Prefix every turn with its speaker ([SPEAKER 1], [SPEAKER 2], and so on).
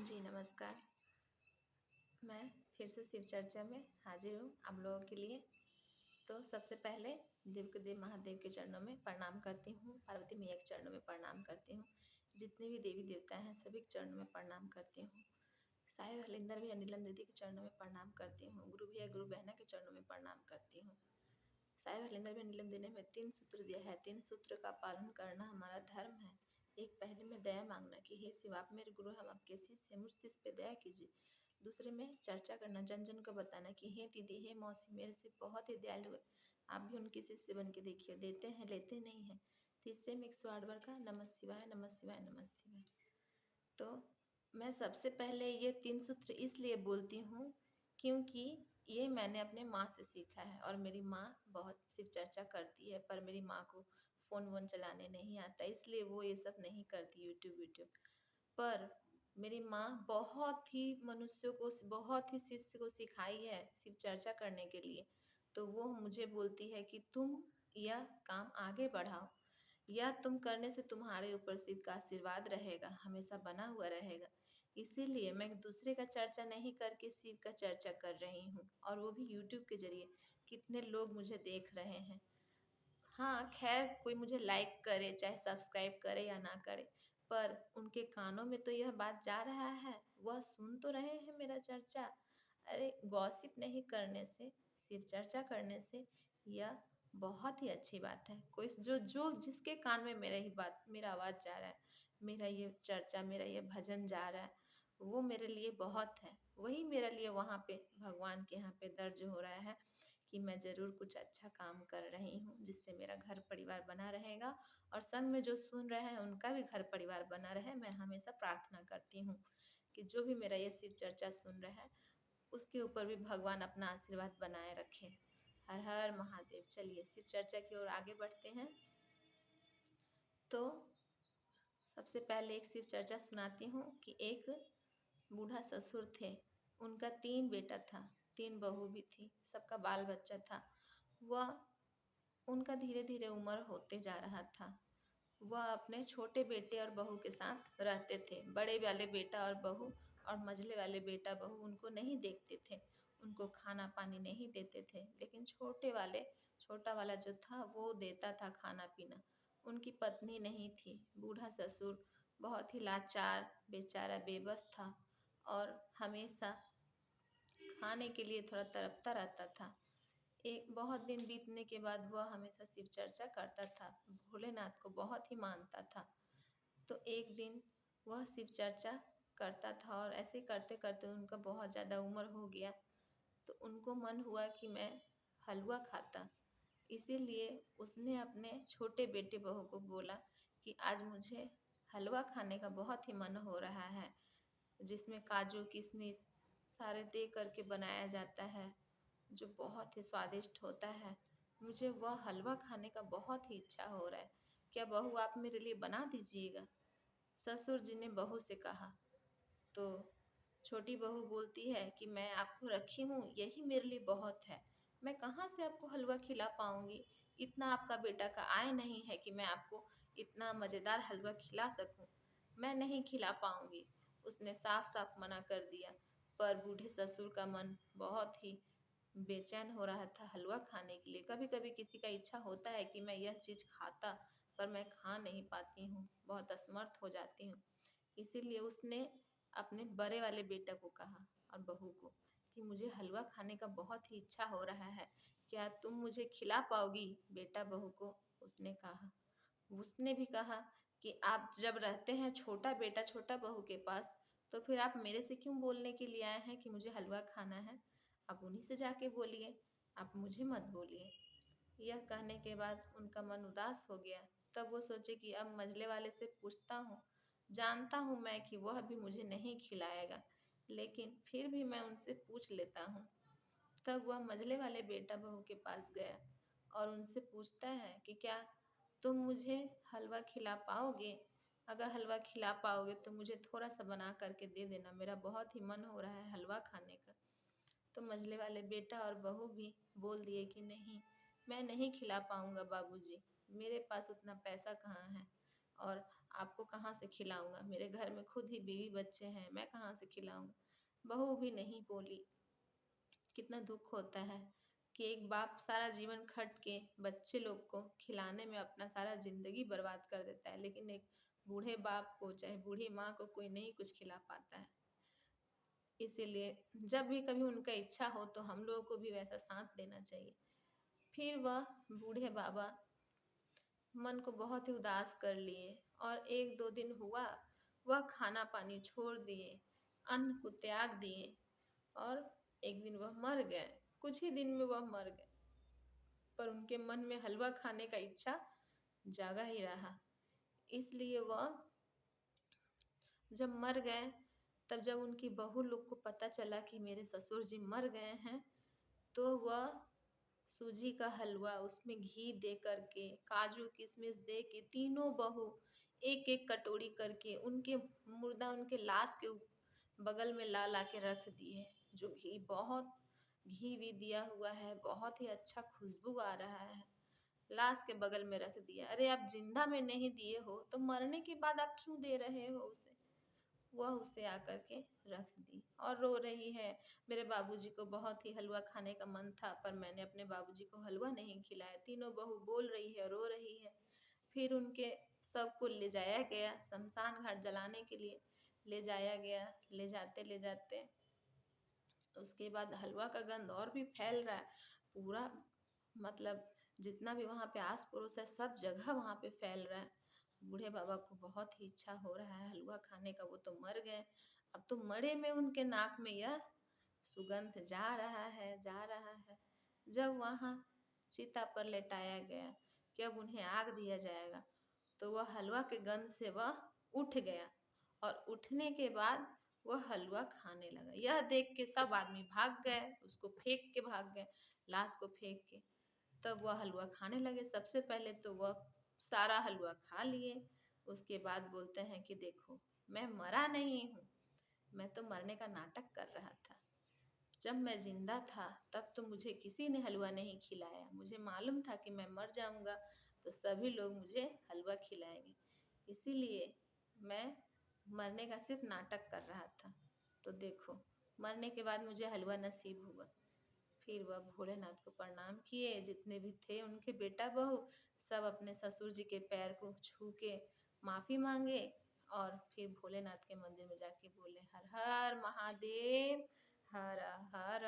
[SPEAKER 1] जी नमस्कार। मैं फिर से शिव चर्चा में हाज़िर हूँ आप लोगों के लिए। तो सबसे पहले देव के देव महादेव के चरणों में प्रणाम करती हूँ, पार्वती मैया के चरणों में प्रणाम करती हूँ, जितने भी देवी देवता हैं सभी के चरणों में प्रणाम करती हूँ। साईं हलिंदर भैया नीलम दीदी के चरणों में प्रणाम करती हूँ, गुरु भैया गुरु बहना के चरणों में प्रणाम करती हूँ। साईं हलिंदर भैया नीलम दीदी ने हमें 3 सूत्र दिया है, 3 सूत्र का पालन करना हमारा धर्म है। एक पहले में दया मांगना कि हे शिव आप मेरे गुरु हम आपके शिष्य हैं, मुझ शिष्य पे दया कीजिए। दूसरे में चर्चा करना, जन जन को बताना कि हे दीदी हे मौसी मेरे से बहुत ही दयालु है, आप भी उनके शिष्य बन के देखिए, देते हैं लेते नहीं हैं। तीसरे में 108 बार का नमः शिवाय नमः शिवाय नमः शिवाय। तो मैं सबसे पहले ये 3 सूत्र इसलिए बोलती हूँ क्योंकि ये मैंने अपने माँ से सीखा है और मेरी माँ बहुत शिव चर्चा करती है, पर मेरी माँ को फ़ोन वोन चलाने नहीं आता, इसलिए वो ये सब नहीं करती यूट्यूब व्यूट्यूब। पर मेरी माँ बहुत ही मनुष्यों को, बहुत ही शिष्य को सिखाई है शिव चर्चा करने के लिए। तो वो मुझे बोलती है कि तुम यह काम आगे बढ़ाओ, या तुम करने से तुम्हारे ऊपर शिव का आशीर्वाद रहेगा, हमेशा बना हुआ रहेगा। इसीलिए मैं दूसरे का चर्चा नहीं करके शिव का चर्चा कर रही हूँ, और वो भी यूट्यूब के ज़रिए। कितने लोग मुझे देख रहे हैं। हाँ, ख़ैर कोई मुझे लाइक करे, चाहे सब्सक्राइब करे या ना करे, पर उनके कानों में तो यह बात जा रहा है, वह सुन तो रहे हैं मेरा चर्चा। अरे गॉसिप नहीं करने से, सिर्फ चर्चा करने से यह बहुत ही अच्छी बात है। कोई जो जो जिसके कान में मेरा आवाज़ जा रहा है, मेरा ये चर्चा, मेरा ये भजन जा रहा है, वो मेरे लिए बहुत है। वही मेरे लिए वहाँ पे भगवान के यहाँ पे दर्ज हो रहा है कि मैं ज़रूर कुछ अच्छा काम कर रही हूँ, जिससे मेरा घर परिवार बना रहेगा और संग में जो सुन रहे हैं उनका भी घर परिवार बना रहे। मैं हमेशा प्रार्थना करती हूँ कि जो भी मेरा ये शिव चर्चा सुन रहा है, उसके ऊपर भी भगवान अपना आशीर्वाद बनाए रखें। हर हर महादेव। चलिए शिव चर्चा की ओर आगे बढ़ते हैं। तो सबसे पहले एक शिव चर्चा सुनाती हूँ कि एक बूढ़ा ससुर थे, उनका 3 बेटा था, 3 बहू भी थी, सबका बाल बच्चा था। वह उनका धीरे धीरे उम्र होते जा रहा था। वह अपने छोटे बेटे और बहू के साथ रहते थे। बड़े वाले बेटा और बहू और मझले वाले बेटा बहू उनको नहीं देखते थे, उनको खाना पानी नहीं देते थे, लेकिन छोटा वाला जो था वो देता था खाना पीना। उनकी पत्नी नहीं थी। बूढ़ा ससुर बहुत ही लाचार बेचारा बेबस था और हमेशा खाने के लिए थोड़ा तड़पता रहता था। एक बहुत दिन बीतने के बाद वह हमेशा शिव चर्चा करता था, भोलेनाथ को बहुत ही मानता था। तो एक दिन वह शिव चर्चा करता था और ऐसे करते करते उनका बहुत ज़्यादा उम्र हो गया। तो उनको मन हुआ कि मैं हलवा खाता। इसीलिए उसने अपने छोटे बेटे बहू को बोला कि आज मुझे हलवा खाने का बहुत ही मन हो रहा है, जिसमें काजू किशमिश सारे दे करके बनाया जाता है, जो बहुत ही स्वादिष्ट होता है। मुझे वह हलवा खाने का बहुत ही इच्छा हो रहा है, क्या बहू आप मेरे लिए बना दीजिएगा? ससुर जी ने बहू से कहा। तो छोटी बहू बोलती है कि मैं आपको रखी हूँ, यही मेरे लिए बहुत है, मैं कहाँ से आपको हलवा खिला पाऊँगी? इतना आपका बेटा का आय नहीं है कि मैं आपको इतना मज़ेदार हलवा खिला सकूँ, मैं नहीं खिला पाऊँगी। उसने साफ साफ मना कर दिया। पर बूढ़े ससुर का मन बहुत ही बेचैन हो रहा था हलवा खाने के लिए। कभी कभी किसी का इच्छा होता है कि मैं यह चीज़ खाता, पर मैं खा नहीं पाती हूँ, बहुत असमर्थ हो जाती हूँ। इसीलिए उसने अपने बड़े वाले बेटा को कहा और बहू को कि मुझे हलवा खाने का बहुत ही इच्छा हो रहा है, क्या तुम मुझे खिला पाओगी? बेटा बहू को उसने कहा। उसने भी कहा कि आप जब रहते हैं छोटा बेटा छोटा बहू के पास, तो फिर आप मेरे से क्यों बोलने के लिए आए हैं कि मुझे हलवा खाना है? आप उन्हीं से जाके बोलिए, आप मुझे मत बोलिए। यह कहने के बाद उनका मन उदास हो गया। तब वो सोचे कि अब मझले वाले से पूछता हूँ, जानता हूँ मैं कि वह भी मुझे नहीं खिलाएगा, लेकिन फिर भी मैं उनसे पूछ लेता हूँ। तब वह मझले वाले बेटा बहू के पास गया और उनसे पूछता है कि क्या तुम मुझे हलवा खिला पाओगे? अगर हलवा खिला पाओगे तो मुझे थोड़ा सा बना करके दे देना, मेरा बहुत ही मन हो रहा है हलवा खाने का। तो मझले वाले बेटा और बहू भी बोल दिए कि नहीं, मैं नहीं खिला पाऊँगा बाबूजी, मेरे पास उतना पैसा कहाँ है और आपको कहाँ से खिलाऊँगा? मेरे घर में खुद ही बीवी बच्चे हैं, मैं कहाँ से खिलाऊँगा? बहू भी नहीं बोली। कितना दुःख होता है कि एक बाप सारा जीवन खट के बच्चे लोग को खिलाने में अपना सारा ज़िंदगी बर्बाद कर देता है, लेकिन एक बूढ़े बाप को चाहे बूढ़ी माँ को कोई नहीं कुछ खिला पाता है। इसीलिए जब भी कभी उनका इच्छा हो तो हम लोगों को भी वैसा साथ देना चाहिए। फिर वह बूढ़े बाबा मन को बहुत ही उदास कर लिए और 1-2 दिन हुआ, वह खाना-पानी छोड़ दिए, अन्न को त्याग दिए और एक दिन वह मर गए। कुछ ही दिन में वह मर गए, पर उनके मन में हलवा खाने का इच्छा जागा ही रहा। इसलिए वह जब मर गए, तब जब उनकी बहू लोग को पता चला कि मेरे ससुर जी मर गए हैं, तो वह सूजी का हलवा उसमें घी दे कर के, काजू किशमिश दे के तीनों बहू एक-एक कटोरी करके उनके मुर्दा उनके लाश के बगल में ला के रख दिए। जो घी बहुत घी भी दिया हुआ है, बहुत ही अच्छा खुशबू आ रहा है। लाश के बगल में रख दिया। अरे आप जिंदा में नहीं दिए हो तो मरने के बाद आप क्यों दे रहे हो उसे? वह उसे आकर के रख दी और रो रही है। मेरे बाबूजी को बहुत ही हलवा खाने का मन था, पर मैंने अपने बाबूजी को हलवा नहीं खिलाया। तीनों बहू बोल रही है, रो रही है। फिर उनके शव को ले जाया गया शमशान घाट जलाने के लिए। ले जाया गया, ले जाते उसके बाद हलवा का गंध और भी फैल रहा है। पूरा मतलब जितना भी वहाँ पे आस पड़ोस है सब जगह वहाँ पे फैल रहा है। बूढ़े बाबा को बहुत ही इच्छा हो रहा है हलवा खाने का, वो तो मर गए। अब तो मरे में उनके नाक में यह सुगंध जा रहा है, जा रहा है। जब वहाँ चिता पर लेटाया गया कि अब उन्हें आग दिया जाएगा, तो वह हलवा के गंध से वह उठ गया और उठने के बाद वह हलवा खाने लगा। यह देख के सब आदमी भाग गए, उसको फेंक के भाग गए, लाश को फेंक के। तब वह हलवा खाने लगे। सबसे पहले तो वह सारा हलवा खा लिए। उसके बाद बोलते हैं कि देखो, मैं मरा नहीं हूँ, मैं तो मरने का नाटक कर रहा था। जब मैं जिंदा था तब तो मुझे किसी ने हलवा नहीं खिलाया। मुझे मालूम था कि मैं मर जाऊंगा तो सभी लोग मुझे हलवा खिलाएंगे, इसीलिए मैं मरने का सिर्फ नाटक कर रहा था। तो देखो, मरने के बाद मुझे हलवा नसीब हुआ। फिर वह भोलेनाथ को प्रणाम किए, जितने भी थे उनके बेटा बहू सब अपने ससुर जी के पैर को छू के माफ़ी मांगे और फिर भोलेनाथ के मंदिर में जाके बोले हर हर महादेव, हर हर।